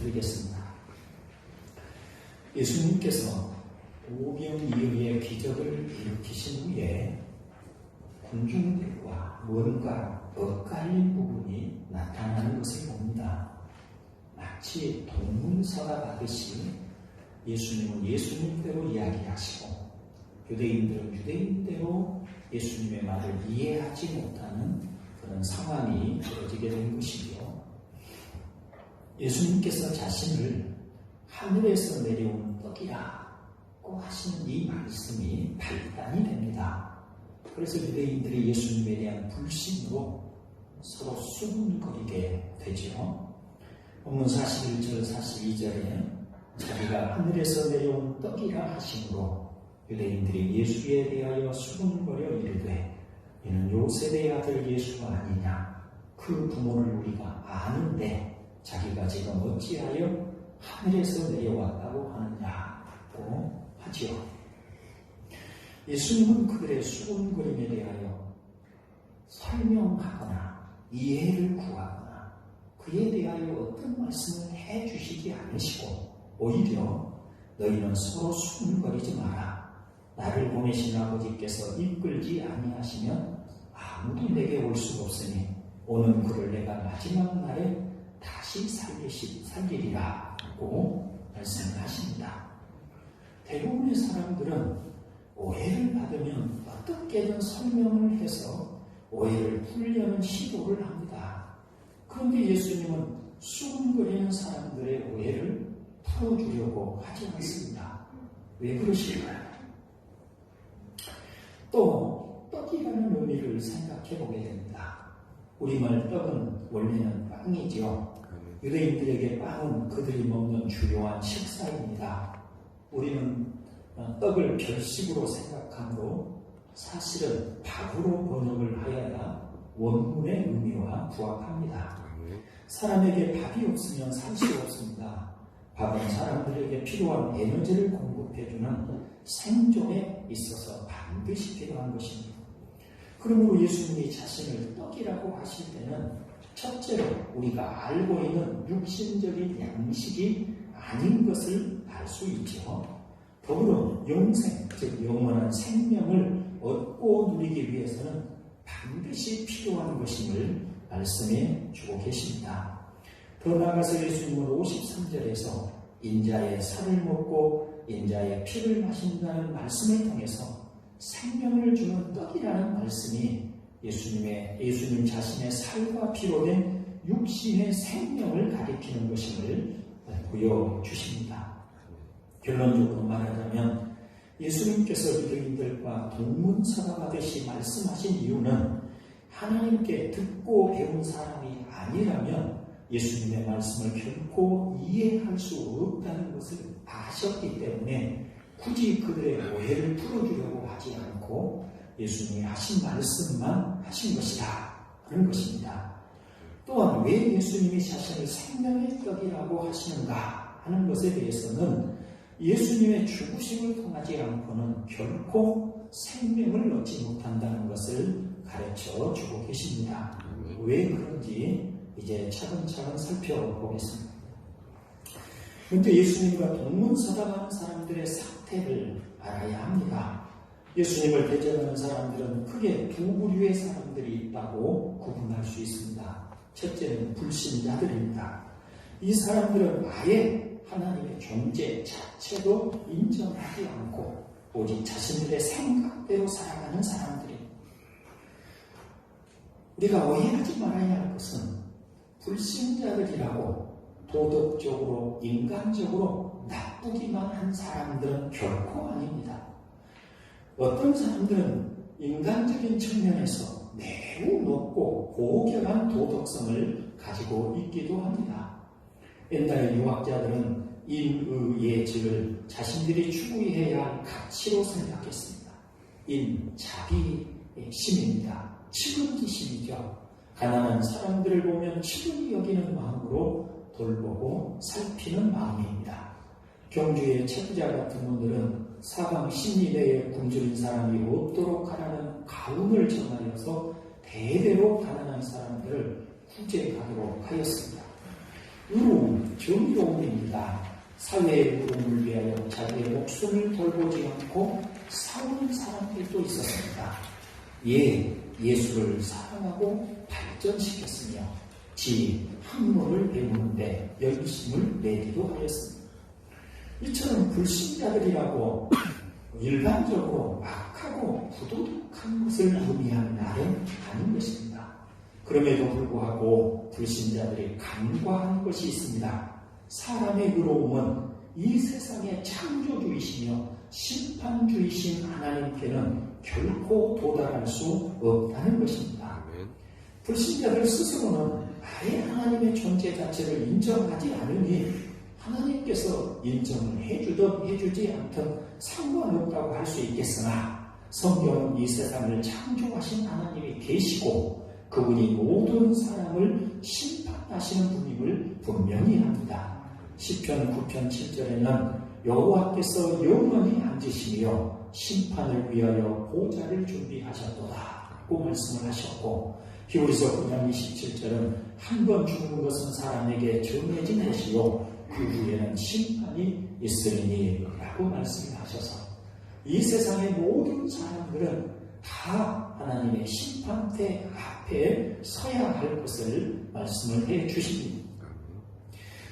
드리겠습니다. 예수님께서 오병이어의 기적을 일으키신 후에 군중들과 뭔가 엇갈린 부분이 나타나는 것을 봅니다. 마치 동문서답하듯이 예수님은 예수님대로 이야기하시고 유대인들은 유대인대로 예수님의 말을 이해하지 못하는 그런 상황이 벌어지게 된 것이죠. 예수님께서 자신을 하늘에서 내려온 떡이라고 하시는 이 말씀이 발단이 됩니다. 그래서 유대인들이 예수님에 대한 불신으로 서로 수군거리게 되죠. 본문 41절 42절에 자기가 하늘에서 내려온 떡이라 하심으로 유대인들이 예수에 대하여 수군거려 이르되 이는 요셉의 아들 예수가 아니냐, 그 부모를 우리가 아는데 자기가 지금 어찌하여 하늘에서 내려왔다고 하느냐고 하지요. 예수님은 그들의 수군거림에 대하여 설명하거나 이해를 구하거나 그에 대하여 어떤 말씀을 해주시지 않으시고 오히려 너희는 서로 수군거리지 마라. 나를 보내신 아버지께서 이끌지 아니하시면 아무도 내게 올 수 없으니 오는 그를 내가 마지막 날에 다시 살리리라고 말씀을 하십니다. 대부분의 사람들은 오해를 받으면 어떻게든 설명을 해서 오해를 풀려는 시도를 합니다. 그런데 예수님은 수군거리는 사람들의 오해를 풀어주려고 하지 않습니다. 왜 그러실까요? 또 떡이라는 의미를 생각해 보게 됩니다. 우리말 떡은 원래는 빵이지요. 유대인들에게 빵은 그들이 먹는 주요한 식사입니다. 우리는 떡을 별식으로 생각하므로 사실은 밥으로 번역을 하여야 원문의 의미와 부합합니다. 사람에게 밥이 없으면 살 수 없습니다. 밥은 사람들에게 필요한 에너지를 공급해주는 생존에 있어서 반드시 필요한 것입니다. 그러므로 예수님이 자신을 떡이라고 하실 때는 첫째로 우리가 알고 있는 육신적인 양식이 아닌 것을 알 수 있죠. 더불어 영생, 즉 영원한 생명을 얻고 누리기 위해서는 반드시 필요한 것임을 말씀해 주고 계십니다. 더 나아가서 예수님은 53절에서 인자의 살을 먹고 인자의 피를 마신다는 말씀을 통해서 생명을 주는 떡이라는 말씀이 예수님 자신의 살과 피로 된 육신의 생명을 가리키는 것임을 보여주십니다. 결론적으로 말하자면 예수님께서 유대인들과 동문서답하듯이 말씀하신 이유는 하나님께 듣고 배운 사람이 아니라면 예수님의 말씀을 결코 이해할 수 없다는 것을 아셨기 때문에 굳이 그들의 오해를 풀어주려고 하지 않고 예수님이 하신 말씀만 하신 것이다 하는 것입니다. 또한 왜 예수님이 자신을 생명의 떡이라고 하시는가 하는 것에 대해서는 예수님의 죽으심을 통하지 않고는 결코 생명을 얻지 못한다는 것을 가르쳐 주고 계십니다. 왜 그런지 이제 차근차근 살펴보겠습니다. 그런데 예수님과 동문서답하는 사람들의 상태를 알아야 합니다. 예수님을 대적하는 사람들은 크게 두 부류의 사람들이 있다고 구분할 수 있습니다. 첫째는 불신자들입니다. 이 사람들은 아예 하나님의 존재 자체도 인정하지 않고 오직 자신들의 생각대로 살아가는 사람들입니다. 우리가 오해하지 말아야 할 것은 불신자들이라고 도덕적으로 인간적으로 나쁘기만 한 사람들은 결코 아닙니다. 어떤 사람들은 인간적인 측면에서 매우 높고 고결한 도덕성을 가지고 있기도 합니다. 옛날의 유학자들은 인의예질을 자신들이 추구해야 할 가치로 생각했습니다. 자비심입니다. 측은지심이죠. 가난한 사람들을 보면 측은히 여기는 마음으로 돌보고 살피는 마음입니다. 경주의 책부자 같은 분들은 사방 신리대에 굶주린 사람이 없도록 하라는 가훈을 전하여서 대대로 가난한 사람들을 구제하도록 하였습니다. 의로움, 정의로움입니다. 사회의 의로움을 위하여 자기의 목숨을 돌보지 않고 싸우는 사람들도 있었습니다. 예수를 사랑하고 발전시켰으며 지 학문을 배우는데 열심을 내기도 하였습니다. 이처럼 불신자들이라고 일반적으로 악하고 부도덕한 것을 의미하는 말은 아닌 것입니다. 그럼에도 불구하고 불신자들이 간과한 것이 있습니다. 사람의 의로움은 이 세상의 창조주이시며 심판주이신 하나님께는 결코 도달할 수 없다는 것입니다. 불신자들 스스로는 아예 하나님의 존재 자체를 인정하지 않으니 하나님께서 인정을 해주든 해주지 않든 상관없다고 할 수 있겠으나 성경은 이 세상을 창조하신 하나님이 계시고 그분이 모든 사람을 심판하시는 분임을 분명히 합니다. 시편 9편 7절에는 여호와께서 영원히 앉으시며 심판을 위하여 보좌를 준비하셨도다고 말씀을 하셨고 히브리서 9장 27절은 한 번 죽는 것은 사람에게 정해진 것이요 그 후에는 심판이 있으리니 라고 말씀을 하셔서 이 세상의 모든 사람들은 다 하나님의 심판대 앞에 서야 할 것을 말씀을 해 주십니다.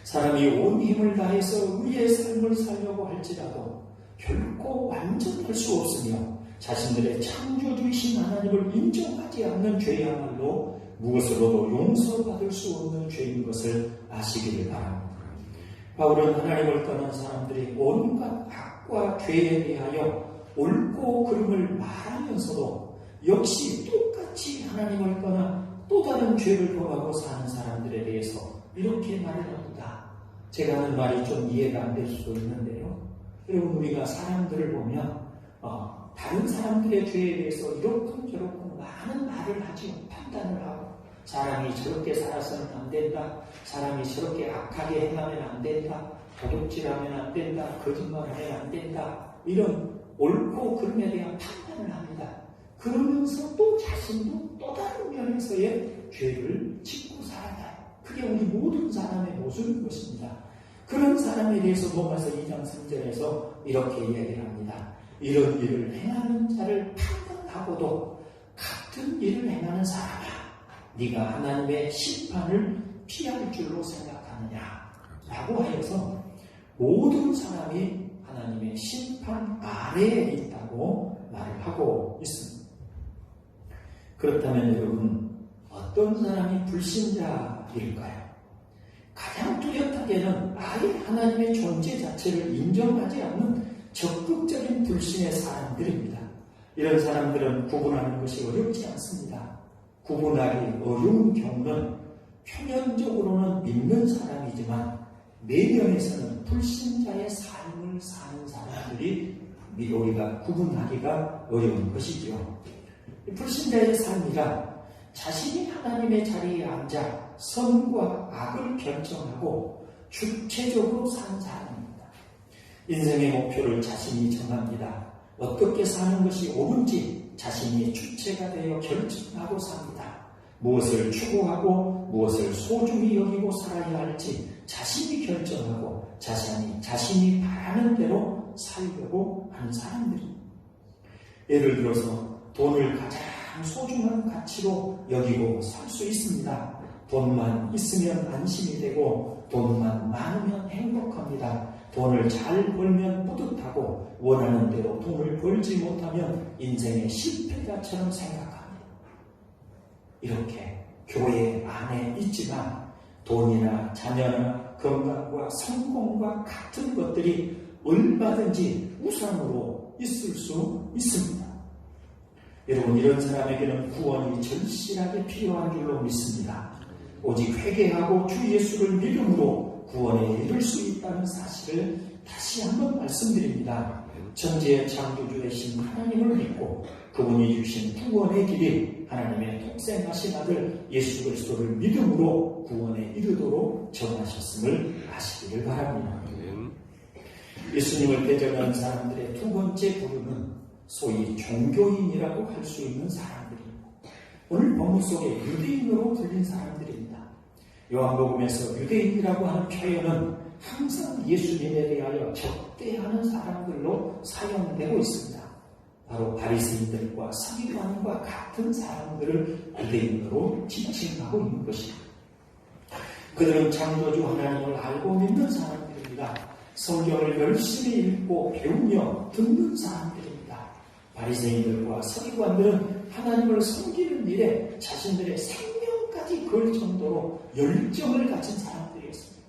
사람이 온 힘을 다해서 의의 삶을 살려고 할지라도 결코 완전할 수 없으며 자신들의 창조주이신 하나님을 인정하지 않는 죄야말로 무엇으로도 용서받을 수 없는 죄인 것을 아시기를 바랍니다. 바울은 하나님을 떠난 사람들이 온갖 악과 죄에 대하여 옳고 그름을 말하면서도 역시 똑같이 하나님을 떠나 또 다른 죄를 범하고 사는 사람들에 대해서 이렇게 말을 합니다. 제가 하는 말이 좀 이해가 안 될 수도 있는데요. 여러분 우리가 사람들을 보면 다른 사람들의 죄에 대해서 이렇군 저렇군 많은 말을 하지요. 판단을 하고 사람이 저렇게 살아서는 안 된다. 사람이 저렇게 악하게 행하면 안 된다. 도둑질하면 안 된다. 거짓말하면 안 된다. 이런 옳고 그름에 대한 판단을 합니다. 그러면서 또 자신도 또 다른 면에서의 죄를 짓고 살아가요. 그게 우리 모든 사람의 모습인 것입니다. 그런 사람에 대해서 로마서 2장 3절에서 이렇게 이야기를 합니다. 이런 일을 행하는 자를 판단하고도 같은 일을 행하는 사람아 네가 하나님의 심판을 피할 줄로 생각하느냐 라고 하여서 모든 사람이 하나님의 심판 아래에 있다고 말을 하고 있습니다. 그렇다면 여러분 어떤 사람이 불신자일까요? 가장 뚜렷하게는 아예 하나님의 존재 자체를 인정하지 않는 적극적인 불신의 사람들입니다. 이런 사람들은 구분하는 것이 어렵지 않습니다. 구분하기 어려운 경우는 표면적으로는 믿는 사람이지만 내면에서는 불신자의 삶을 사는 사람들이 우리가 구분하기가 어려운 것이죠. 불신자의 삶이란 자신이 하나님의 자리에 앉아 선과 악을 결정하고 주체적으로 사는 사람입니다. 인생의 목표를 자신이 정합니다. 어떻게 사는 것이 옳은지 자신이 주체가 되어 결정하고 삽니다. 무엇을 추구하고 무엇을 소중히 여기고 살아야 할지 자신이 결정하고 자신이 바라는 대로 살려고 하는 사람들입니다. 예를 들어서 돈을 가장 소중한 가치로 여기고 살 수 있습니다. 돈만 있으면 안심이 되고 돈만 많으면 행복합니다. 돈을 잘 벌면 뿌듯하고 원하는 대로 돈을 벌지 못하면 인생의 실패자처럼 생각합니다. 이렇게 교회 안에 있지만 돈이나 자녀나 건강과 성공과 같은 것들이 얼마든지 우상으로 있을 수 있습니다. 여러분 이런 사람에게는 구원이 절실하게 필요한 줄로 믿습니다. 오직 회개하고 주 예수를 믿음으로 구원에 이를 수 있다는 사실을 다시 한번 말씀드립니다. 천지의 창조주이신 하나님을 믿고 그분이 주신 구원의 길이 하나님의 독생하신 아들 예수 그리스도를 믿음으로 구원에 이르도록 정하셨음을 아시기를 바랍니다. 예수님을 대적하는 사람들의 두 번째 부류는 소위 종교인이라고 할 수 있는 사람들입니다. 오늘 본문 속에 유대인으로 불린 사람들입니다. 요한복음에서 유대인이라고 하는 표현은 항상 예수님에 대하여 적대하는 사람들로 사용되고 있습니다. 바로 바리새인들과 서기관과 같은 사람들을 유대인으로 지칭하고 있는 것입니다. 그들은 창조주 하나님을 알고 믿는 사람들입니다. 성경을 열심히 읽고 배우며 듣는 사람들입니다. 바리새인들과 서기관들은 하나님을 섬기는 일에 자신들의 생명까지 걸 정도로 열정을 가진 사람들이었습니다.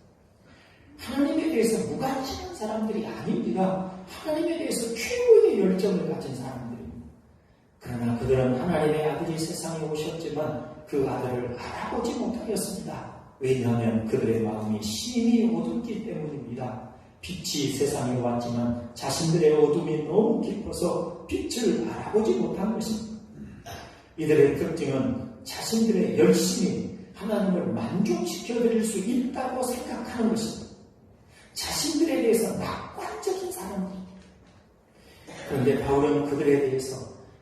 하나님에 대해서 무관심한 사람들이 아닙니다. 하나님에 대해서 최고의 열정을 가진 사람들입니다. 그러나 그들은 하나님의 아들이 세상에 오셨지만 그 아들을 알아보지 못하였습니다. 왜냐하면 그들의 마음이 심히 어둡기 때문입니다. 빛이 세상에 왔지만 자신들의 어둠이 너무 깊어서 빛을 알아보지 못한 것입니다. 이들의 특징은 자신들의 열심이 하나님을 만족시켜드릴 수 있다고 생각하는 것입니다. 자신들에 대해서 낙관적인 사람들. 그런데 바울은 그들에 대해서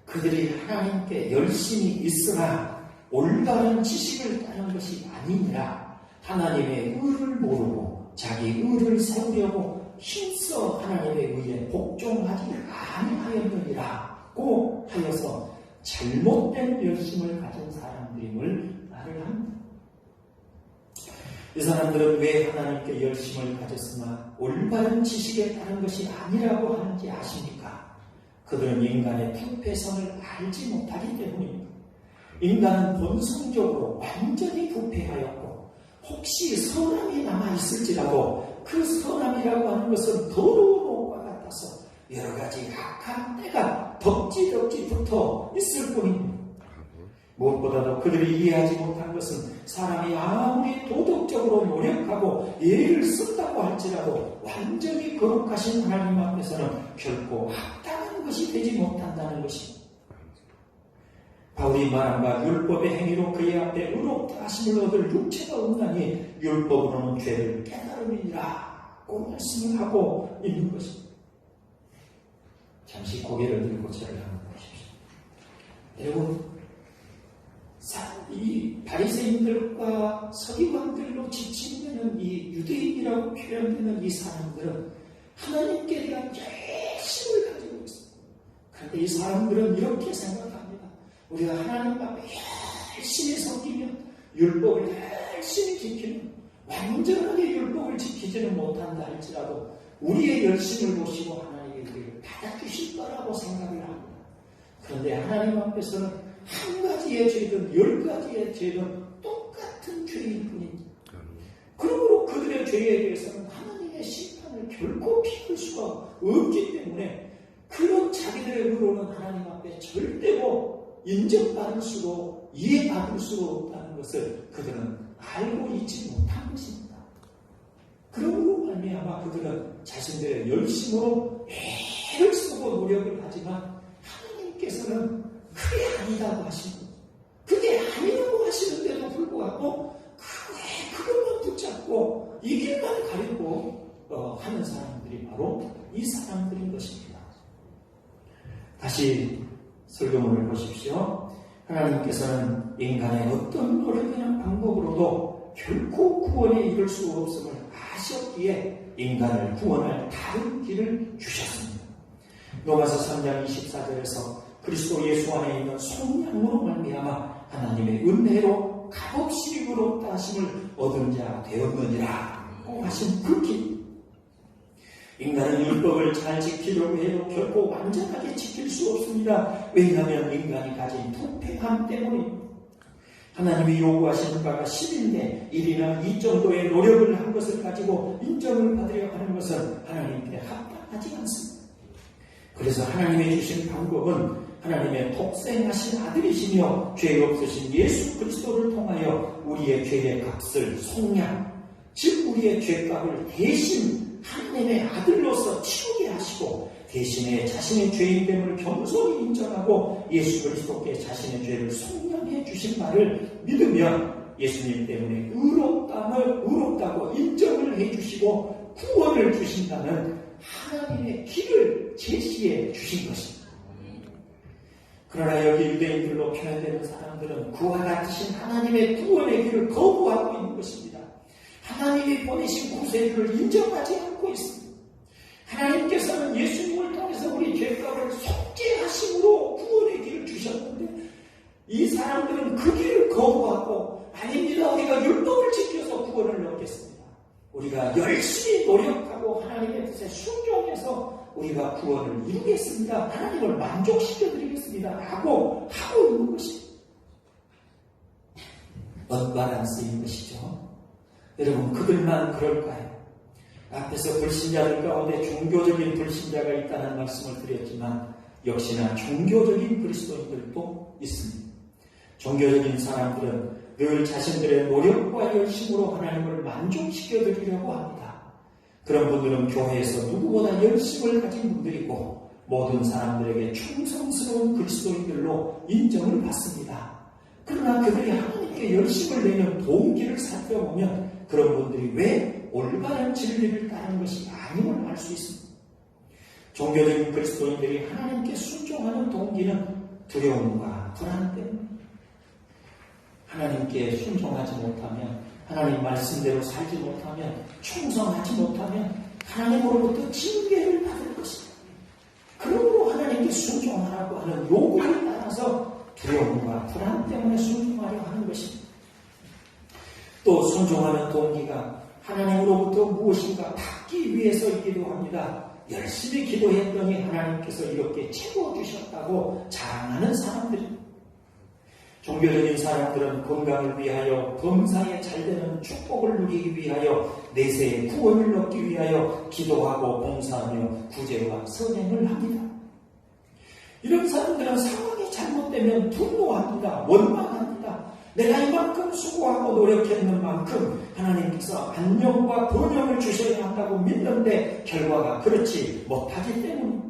그들이 하나님께 열심히 있으나 올바른 지식을 따는 것이 아니니라 하나님의 의를 모르고 자기 의를 세우려고 힘써 하나님의 의에 복종하지 아니하였느니라고 하여서 잘못된 열심을 가진 사람들임을 말을 합니다. 이 사람들은 왜 하나님께 열심을 가졌으나 올바른 지식에 따른 것이 아니라고 하는지 아십니까? 그들은 인간의 부패성을 알지 못하기 때문입니다. 인간은 본성적으로 완전히 부패하였고 혹시 선함이 남아있을지라도 그 선함이라고 하는 것은 더러운 옷과 같아서 여러 가지 악한 때가 덕지 붙어 있을 뿐입니다. 무엇보다도 그들이 이해하지 못한 것은 사람이 아무리 도덕적으로 노력하고 예를 쓴다고 할지라도 완전히 거룩하신 하나님 앞에서는 결코 합당한 것이 되지 못한다는 것입니다. 바울이 말한 바 율법의 행위로 그의 앞에 의롭다 하심을 얻을 육체가 없나니 율법으로는 죄를 깨달음이니라고 말씀을 하고 있는 것입니다. 잠시 고개를 들고 저를 한번 보십시오. 여러분, 이 바리새인들과 서기관들로 지칭되는 이 유대인이라고 표현되는 이 사람들은 하나님께 대한 열심을 가지고 있습니다. 그런데 이 사람들은 이렇게 생각합니다. 우리가 하나님 앞에 열심히 섬기면 율법을 열심히 지키면 완전하게 율법을 지키지는 못한다 할지라도 우리의 열심을 보시고 하나님이 우리를 받아주실 거라고 생각을 합니다. 그런데 하나님 앞에서는 한 가지의 죄든 10가지의 죄든 똑같은 죄일 뿐입니다. 그러므로 그들의 죄에 대해서는 하나님의 심판을 결코 피할 수가 없기 때문에 그런 자기들의 의로는 하나님 앞에 절대로 인정받을 수도 이해받을 수도 없다는 것을 그들은 알고 있지 못한 것입니다. 그러므로 말미암아 그들은 자신들의 열심으로 애를 쓰고 노력을 하지만 하나님께서는 그게 아니라고 하시는 거죠. 그게 아니라고 하시는데도 불구하고 그것만 붙잡고 이 길만 가려고 하는 사람들이 바로 이 사람들인 것입니다. 다시 설교문을 보십시오. 하나님께서는 인간의 어떤 노력이나 방법으로도 결코 구원에 이를 수 없음을 아셨기에 인간을 구원할 다른 길을 주셨습니다. 로마서 3장 24절에서 그리스도 예수 안에 있는 속량으로 말미암아 하나님의 은혜로 값없이 의롭다 하심을 얻은 자 되었느니라고 하신 그 길. 인간은 율법을 잘 지키려고 해도 결코 완전하게 지킬 수 없습니다. 왜냐하면 인간이 가진 부패함 때문입니다. 하나님이 요구하시는 바가 10인데 1이나 2 정도의 노력을 한 것을 가지고 인정을 받으려 하는 것은 하나님께 합당하지 않습니다. 그래서 하나님이 주신 방법은 하나님의 독생하신 아들이시며 죄 없으신 예수 그리스도를 통하여 우리의 죄의 값을 속량, 즉 우리의 죄값을 대신 하나님의 아들로서 치우게 하시고 대신에 자신의 죄인됨을 겸손히 인정하고 예수 그리스도께 자신의 죄를 속량해 주신 바를 믿으면 예수님 때문에 의롭다고 인정을 해 주시고 구원을 주신다는 하나님의 길을 제시해 주신 것입니다. 그러나 여기 유대인들로 표현되는 사람들은 그와 같으신 하나님의 구원의 길을 거부하고 있는 것입니다. 하나님이 보내신 구세주를 인정하지 않고 있습니다. 하나님께서는 예수님을 통해서 우리 죄값을 속죄하심으로 구원의 길을 주셨는데 이 사람들은 그 길을 거부하고 아닙니다. 우리가 율법을 지켜서 구원을 얻겠습니다. 우리가 열심히 노력하고 하나님의 뜻에 순종해서 우리가 구원을 이루겠습니다. 하나님을 만족시켜드리겠습니다. 라고 하고 있는 것입니다. 언밸런스인 것이죠. 여러분, 그들만 그럴까요? 앞에서 불신자들 가운데 종교적인 불신자가 있다는 말씀을 드렸지만 역시나 종교적인 그리스도인들도 있습니다. 종교적인 사람들은 늘 자신들의 노력과 열심으로 하나님을 만족시켜드리려고 합니다. 그런 분들은 교회에서 누구보다 열심을 가진 분들이고 모든 사람들에게 충성스러운 그리스도인들로 인정을 받습니다. 그러나 그들이 하나님께 열심을 내는 동기를 살펴보면 그런 분들이 왜 올바른 진리를 따르는 것이 아님을 알 수 있습니다. 종교적인 그리스도인들이 하나님께 순종하는 동기는 두려움과 불안 때문입니다. 하나님께 순종하지 못하면, 하나님 말씀대로 살지 못하면, 충성하지 못하면 하나님으로부터 징계를 받을 것입니다. 그러므로 하나님께 순종하라고 하는 요구에 따라서 두려움과 불안 때문에 순종하려 하는 것입니다. 또 순종하는 동기가 하나님으로부터 무엇인가 받기 위해서이기도 합니다. 열심히 기도했더니 하나님께서 이렇게 채워주셨다고 자랑하는 사람들입니다. 종교적인 사람들은 건강을 위하여, 범사에 잘되는 축복을 누리기 위하여, 내세의 구원을 얻기 위하여 기도하고 봉사하며 구제와 선행을 합니다. 이런 사람들은 상황이 잘못되면 분노합니다. 원망합니다. 내가 이만큼 수고하고 노력했는 만큼 하나님께서 안녕과 번영을 주셔야 한다고 믿는데 결과가 그렇지 못하기 때문입니다.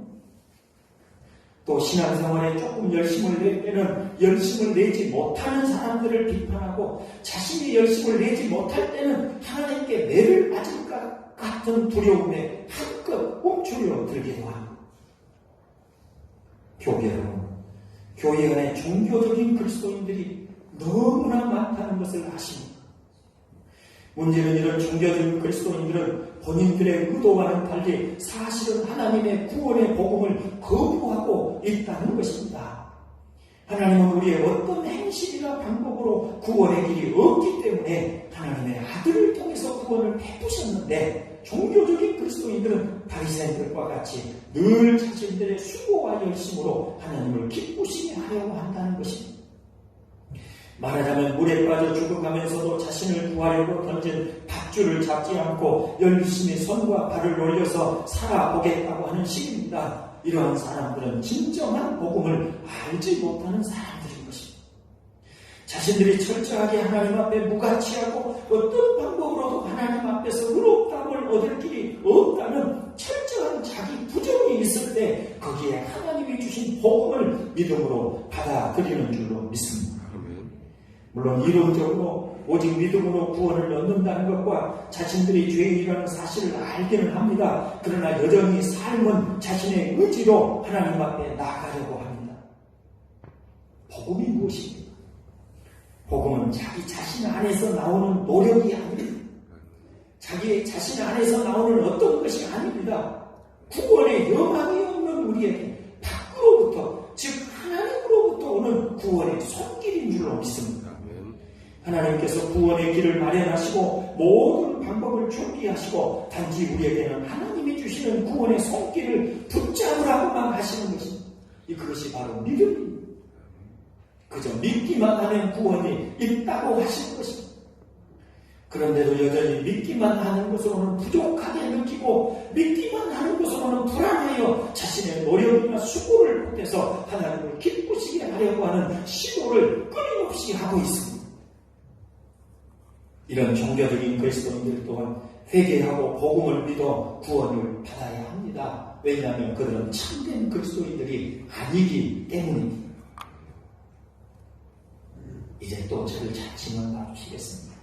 또 신앙생활에 조금 열심을 낼 때는 열심을 내지 못하는 사람들을 비판하고 자신이 열심을 내지 못할 때는 하나님께 매를 맞을 것 같은 두려움에 한껏 움츠려 들기도 합니다. 교회 안에 종교적인 그리스도인들이 너무나 많다는 것을 아십니다. 문제는 이런 종교적인 그리스도인들은 본인들의 의도와는 달리 사실은 하나님의 구원의 복음을 거부하고 있다는 것입니다. 하나님은 우리의 어떤 행실이나 방법으로 구원의 길이 없기 때문에 하나님의 아들을 통해서 구원을 베푸셨는데 종교적인 그리스도인들은 바리새인들과 같이 늘 자신들의 수고와 열심으로 하나님을 기쁘시게 하려고 한다는 것입니다. 말하자면 물에 빠져 죽어가면서도 자신을 구하려고 던진 밧줄을 잡지 않고 열심히 손과 발을 올려서 살아보겠다고 하는 식입니다. 이러한 사람들은 진정한 복음을 알지 못하는 사람들인 것입니다. 자신들이 철저하게 하나님 앞에 무가치하고 어떤 방법으로도 하나님 앞에서 의롭다함을 얻을 길이 없다는 철저한 자기 부정이 있을 때 거기에 하나님이 주신 복음을 믿음으로 받아들이는 줄로 믿습니다. 물론 이론적으로 오직 믿음으로 구원을 얻는다는 것과 자신들이 죄인이라는 사실을 알기는 합니다. 그러나 여전히 삶은 자신의 의지로 하나님 앞에 나가려고 합니다. 복음이 무엇입니까? 복음은 자기 자신 안에서 나오는 노력이 아닙니다. 자기 자신 안에서 나오는 어떤 것이 아닙니다. 구원의 영광이 없는 우리에게 밖으로부터, 즉 하나님으로부터 오는 구원의 손길인 줄로 믿습니다. 하나님께서 구원의 길을 마련하시고 모든 방법을 준비하시고 단지 우리에게는 하나님이 주시는 구원의 손길을 붙잡으라고만 하시는 것입니다. 그것이 바로 믿음입니다. 그저 믿기만 하면 구원이 있다고 하시는 것입니다. 그런데도 여전히 믿기만 하는 것으로는 부족하게 느끼고 믿기만 하는 것으로는 불안하여 자신의 노력이나 수고를 보태서 하나님을 기쁘시게 하려고 하는 시도를 끊임없이 하고 있습니다. 이런 종교적인 그리스도인들 또한 회개하고 복음을 믿어 구원을 받아야 합니다. 왜냐하면 그들은 참된 그리스도인들이 아니기 때문입니다. 이제 또 저를 자칭을 봐주시겠습니다.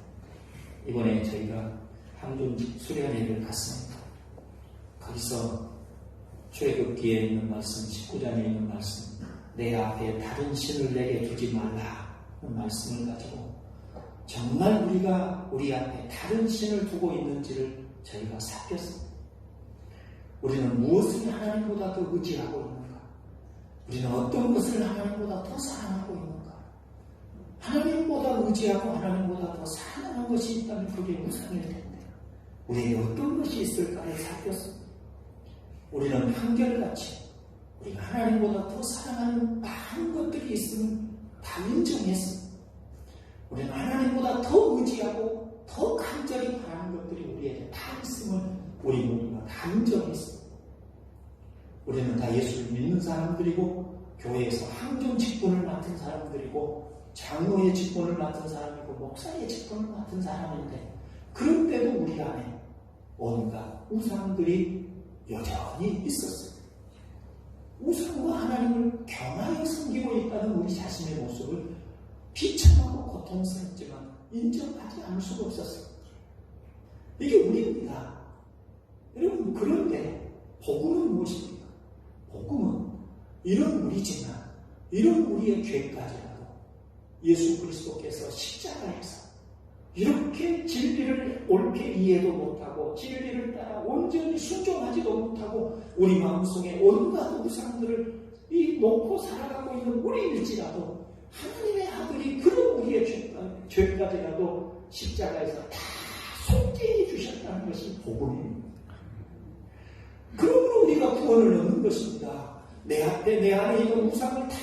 이번에 저희가 항준 수련회를 갔습니다. 거기서 출애굽기에 있는 말씀, 19장에 있는 말씀, 내 앞에 다른 신을 내게 두지 말라는 말씀을 가지고 정말 우리가 우리 앞에 다른 신을 두고 있는지를 저희가 살폈습니다. 우리는 무엇을 하나님보다 더 의지하고 있는가? 우리는 어떤 것을 하나님보다 더 사랑하고 있는가? 하나님보다 의지하고 하나님보다 더 사랑하는 것이 있다면 그게 우상일 텐데 우리에게 어떤 것이 있을까를 살폈습니다. 우리는 한결같이 우리가 하나님보다 더 사랑하는 많은 것들이 있으면 다 인정했습니다. 우리는 하나님보다 더 의지하고 더 간절히 바라는 것들이 우리에게 다 있음을 우리 모두가 다 인정했습니다. 우리는 다 예수를 믿는 사람들이고 교회에서 항정 직분을 맡은 사람들이고 장로의 직분을 맡은 사람이고 목사의 직분을 맡은 사람인데 그런데도 우리 안에 온갖 우상들이 여전히 있었습니다. 우상과 하나님을 경하여 섬기고 있다는 우리 자신의 모습을 비참하고 고통스럽지만 인정하지 않을 수가 없었습니다. 이게 우리입니다. 여러분, 그런데 복음은 무엇입니까? 복음은 이런 우리지만 이런 우리의 죄까지라도 예수 그리스도께서 십자가에서 이렇게 진리를 옳게 이해도 못하고 진리를 따라 온전히 순종하지도 못하고 우리 마음속에 온갖 우상들을 놓고 살아가고 있는 우리일지라도 하나님의 아들이 그런 우리의 죄까지라도 십자가에서 다 속죄해 주셨다는 것이 복음입니다. 그러므로 우리가 구원을 얻는 것입니다. 내 안에 있는 우상을 다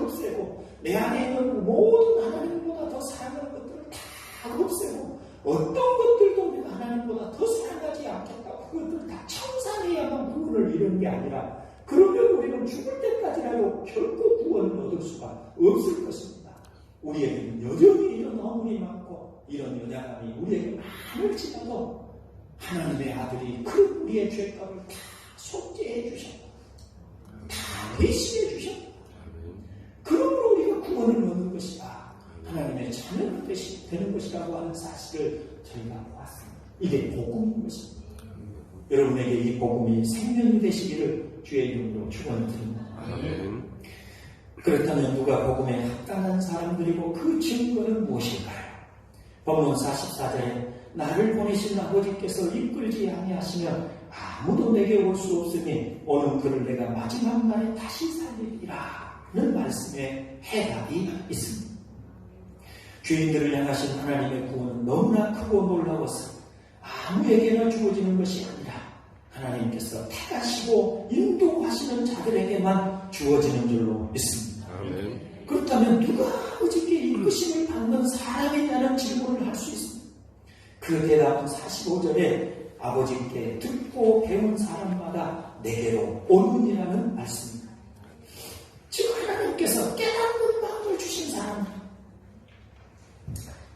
없애고 내 안에 있는 모든 하나님보다 더 사랑하는 것들을 다 없애고 어떤 것들도 우리가 하나님보다 더 사랑하지 않겠다고 그것들 다 청산해야만 구원을 이루는 게 아니라 그러면 우리는 죽을 때까지라도 결코 구원을 얻을 수가 없을 것입니다. 우리에게는 여전히 이런 어물이 많고 이런 연약함이 우리에게 많을지라도 하나님의 아들이 그 우리의 죄값을 다 속죄해 주셨고 다 대신해 주셨고 그러므로 우리가 구원을 얻는 것이다. 하나님의 자녀가 되는 것이라고 하는 사실을 저희가 보았습니다. 이게 복음인 것입니다. 여러분에게 이 복음이 생명이 되시기를 주의 이름으로 축원드립니다. 그렇다면 누가 복음에 합당한 사람들이고 그 증거는 무엇일까요? 본문 44절에 나를 보내신 아버지께서 이끌지 아니하시면 아무도 내게 올 수 없으니 오는 그를 내가 마지막 날에 다시 살리리라 는 말씀에 해답이 있습니다. 죄인들을 향하신 하나님의 구원은 너무나 크고 놀라워서 아무에게나 주어지는 것이 아니라 하나님께서 택하시고 인도하시는 자들에게만 주어지는 줄로 믿습니다. 아멘. 그렇다면 누가 아버지께 이끄심을 받는 사람이냐는 질문을 할 수 있습니다. 그 대답은 45절에 아버지께 듣고 배운 사람마다 내게로 오느니라는 말씀입니다. 즉 하나님께서 깨닫는 마음을 주신 사람입니다.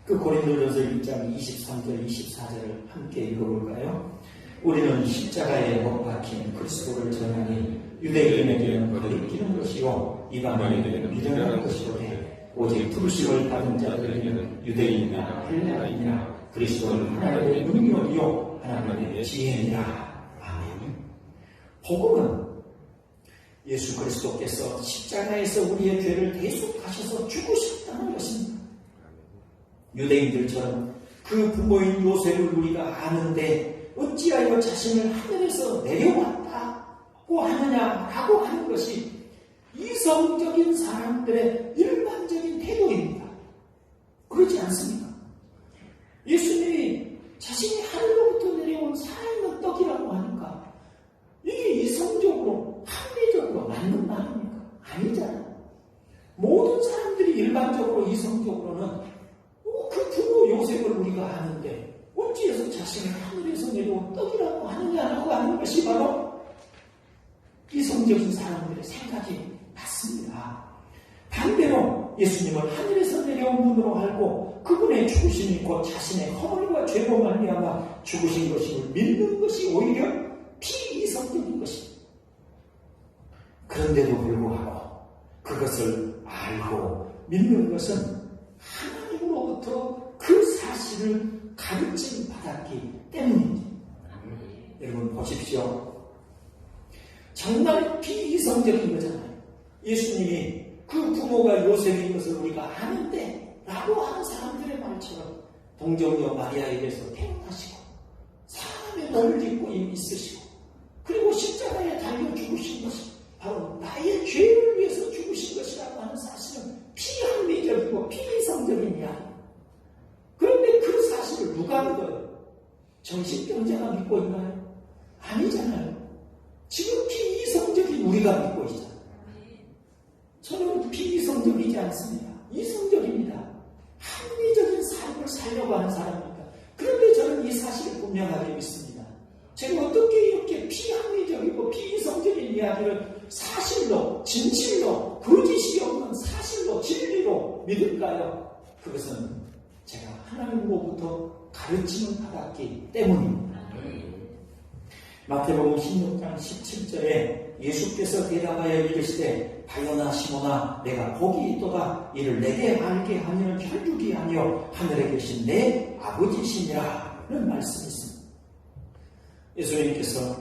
그 고린도전서 1장 23절 24절을 함께 읽어볼까요? 우리는 십자가에 못 박힌 그리스도를 전하니 유대인에게는 거리끼는 것이요 이방인에게는 미련한 것이오되 오직 부르심을 받은 자들에게는 유대인이나 헬라인이나 그리스도는 하나님의 능력이요 하나님의 지혜니라. 아멘. 복음은 예수 그리스도께서 십자가에서 우리의 죄를 대속하셔서 죽으셨다는 것입니다. 유대인들처럼 그 부모인 요셉을 우리가 아는데 어찌하여 자신을 하늘에서 내려왔다고 하느냐라고 하는 것이 이성적인 사람들의 일반적인 태도입니다. 그렇지 않습니까? 예수님이 자신이 하늘로부터 내려온 살아있는 떡이라고 하니까 이게 이성적으로 합리적으로 맞는 말입니까? 아니잖아요. 모든 사람들이 일반적으로 이성적으로는 그 부모 요셉을 우리가 아는데 어찌해서 자신을 하늘에서 내려온 떡이라고 하느냐라고 하는 것이 바로 이성적인 사람들의 생각이 맞습니다. 반대로 예수님을 하늘에서 내려온 분으로 알고 그분의 죽으심이 곧 자신의 허물과 죄로 말미암아 죽으신 것임을 믿는 것이 오히려 비이성적인 것입니다. 그런데도 불구하고 그것을 알고 믿는 것은 하나님으로부터 그 사실을 가르침 받았기 때문입니다. 여러분 보십시오. 정말 비이성적인 거잖아요. 예수님이 그 부모가 요셉인 것을 우리가 아는데 라고 하는 사람들의 말처럼 동정녀 마리아에게서 태어나시고 사람의 몸을 입고 있으시고 그리고 십자가에 달려 죽으신 것이 바로 나의 죄를 위해서 죽으신 것이라고 하는 사실은 비합리적이고 비이성적인 이야기. 그런데 그 사실을 누가 믿어요? 정신병자가 믿고 있나요? 아니잖아요. 지금 비이성적인 우리가 믿고 있잖아요. 저는 비이성적이지 않습니다. 이성적입니다. 합리적인 삶을 살려고 하는 사람입니다. 그런데 저는 이 사실을 분명하게 믿습니다. 제가 어떻게 이렇게 비합리적이고 비이성적인 이야기를 사실로, 진실로, 거짓이 없는 사실로, 진리로 믿을까요? 그것은 제가 하나님으로부터 가르침을 받았기 때문입니다. 마태복음 16장 17절에 예수께서 대답하여 이르시되 바요나 시몬아 내가 복이 있도다 이를 내게 알게 하면 혈육이 아니요 하늘에 계신 내 아버지시니라 라는 말씀이 있습니다. 예수님께서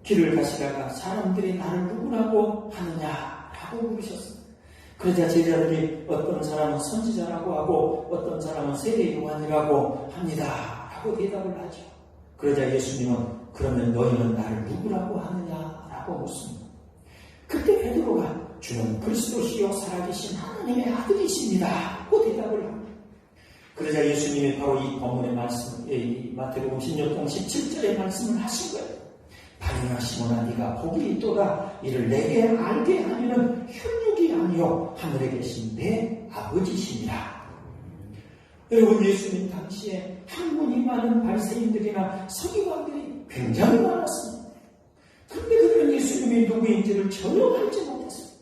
길을 가시다가 사람들이 나를 누구라고 하느냐라고 물으셨습니다. 그러자 제자들이 어떤 사람은 선지자라고 하고 어떤 사람은 세례 요한이라고 합니다 라고 대답을 하죠. 그러자 예수님은 그러면 너희는 나를 누구라고 하느냐라고 묻습니다. 그때 베드로가 주는 그리스도시요 살아계신 하나님의 아들이십니다 라고 대답을 합니다. 그러자 예수님이 바로 이 본문의 말씀, 이 마태복음 16장 17절의 말씀을 하신 거예요. 바요나 시몬아 네가 복이 있도다 이를 내게 알게 하면은 혈육이 아니요 하늘에 계신 내 아버지시니라. 여러분 예수님 당시에 학문이 많은 바리새인들이나 서기관들이 굉장히 많았습니다. 그런데 그들은 예수님이 누구인지를 전혀 알지 못했습니다.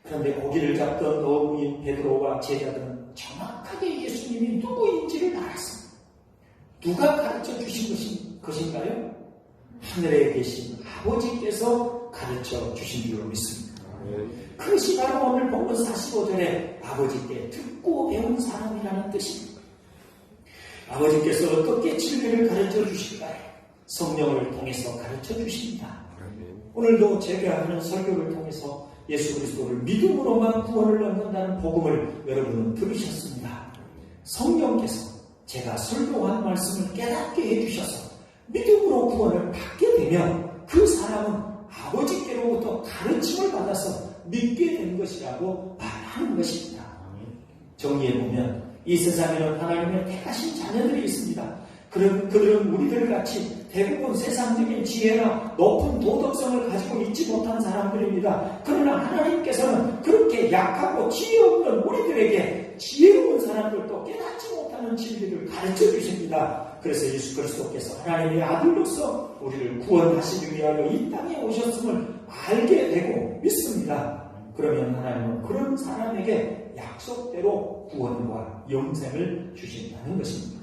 그런데 고기를 잡던 어부인 베드로와 제자들은 정확하게 예수님이 누구인지를 알았습니다. 누가 가르쳐 주신 것인가요? 하늘에 계신 아버지께서 가르쳐 주신 줄로 믿습니다. 그것이 바로 오늘 본문 45절에 아버지께 듣고 배운 사람이라는 뜻입니다. 아버지께서 어떻게 진리를 가르쳐 주실까요? 성령을 통해서 가르쳐 주십니다. 오늘도 제가 하는 설교를 통해서 예수 그리스도를 믿음으로만 구원을 얻는다는 복음을 여러분은 들으셨습니다. 성령께서 제가 설교한 말씀을 깨닫게 해주셔서 믿음으로 구원을 받게 되면 그 사람은 아버지께로부터 가르침을 받아서 믿게 된 것이라고 말하는 것입니다. 정리해보면 이 세상에는 하나님의 택하신 자녀들이 있습니다. 그들은 우리들 같이 대부분 세상적인 지혜나 높은 도덕성을 가지고 있지 못한 사람들입니다. 그러나 하나님께서는 그렇게 약하고 지혜 없는 우리들에게 지혜로운 사람들도 깨닫지 못하는 진리를 가르쳐 주십니다. 그래서 예수 그리스도께서 하나님의 아들로서 우리를 구원하시기 위하여 이 땅에 오셨음을 알게 되고 믿습니다. 그러면 하나님은 그런 사람에게 약속대로 구원과 영생을 주신다는 것입니다.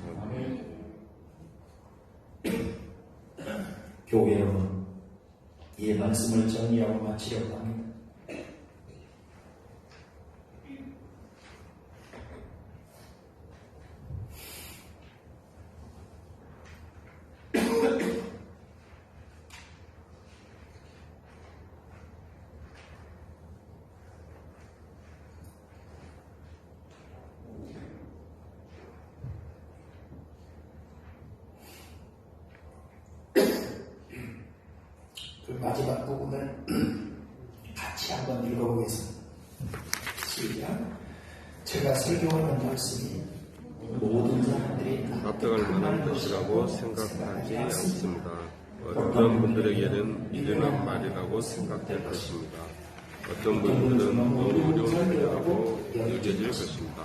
교회 여러분, 이 말씀을 정리하고 마치려고 합니다. 그 마지막 부분을 같이 한번 읽어보겠습니다. 시작. 제가 설교하는 말씀이 모든 사람들이 납득할 만한 것이라고 생각하지 않습니다. 어떤 분들에게는 미련한 말이라고 생각될 것입니다. 어떤 분들은 너무 어려운 일이라고 여겨질 것입니다.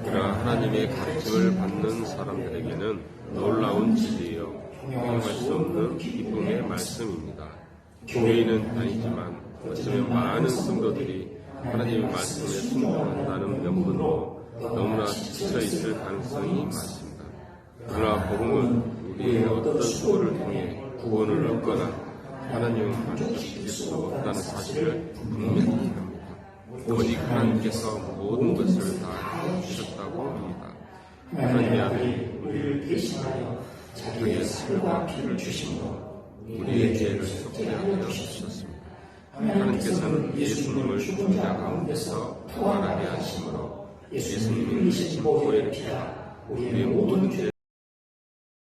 그러나 하나님의 가르침을 받는 사람들에게는 놀라운 진리요, 형용할 수 없는 기쁨의 말씀입니다. 교회에는 다니지만 어쩌면 많은 성도들이 하나님의 말씀에 순종한다는 명분으로 너무나 지쳐있을 가능성이 많습니다. 그러나 복음은 우리의 어떤 수고를 통해 구원을 얻거나 하나님을 만족시킬 수 없다는 사실을 분명히 합니다. 오직 하나님께서 모든 것을 다 해주셨다고 합니다. 하나님의 아들이 우리를 대신하여 자기의 살과 피를 주심으로 우리의 죄를 속죄하여 주셨습니다. 하나님께서는 예수님을 죽은 자 가운데서 부활하게 하심으로 예수님이 흘리신 보혈의 피가 우리의 모든 죄